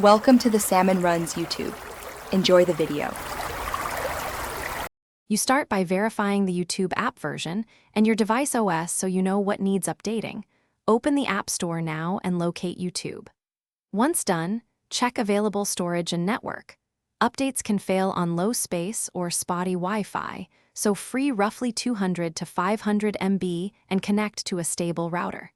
Welcome to the Salmon Runs YouTube. Enjoy the video. You start by verifying the YouTube app version and your device OS so you know what needs updating. Open the App Store now and locate YouTube. Once done, check available storage and network. Updates can fail on low space or spotty Wi-Fi, so free roughly 200 to 500 MB and connect to a stable router.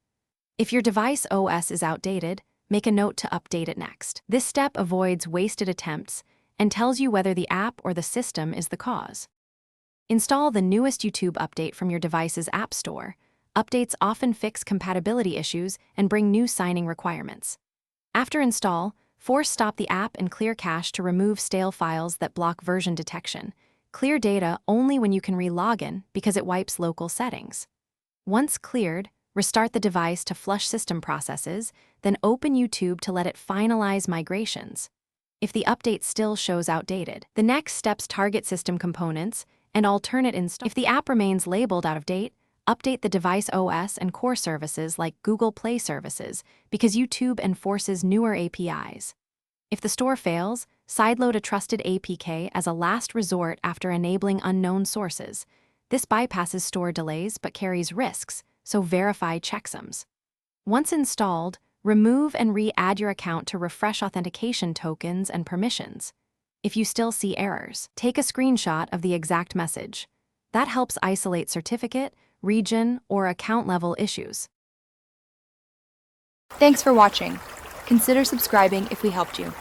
If your device OS is outdated, make a note to update it next. This step avoids wasted attempts and tells you whether the app or the system is the cause. Install the newest YouTube update from your device's App Store. Updates often fix compatibility issues and bring new signing requirements. After install, force stop the app and clear cache to remove stale files that block version detection. Clear data only when you can re-login because it wipes local settings. Once cleared, restart the device to flush system processes, then open YouTube to let it finalize migrations. If the update still shows outdated, the next steps target system components and alternate install. If the app remains labeled out of date, update the device OS and core services like Google Play services because YouTube enforces newer APIs. If the store fails, sideload a trusted APK as a last resort after enabling unknown sources. This bypasses store delays but carries risks, so verify checksums. Once installed, remove and re-add your account to refresh authentication tokens and permissions. If you still see errors, take a screenshot of the exact message. That helps isolate certificate, region, or account-level issues. Thanks for watching. Consider subscribing if we helped you.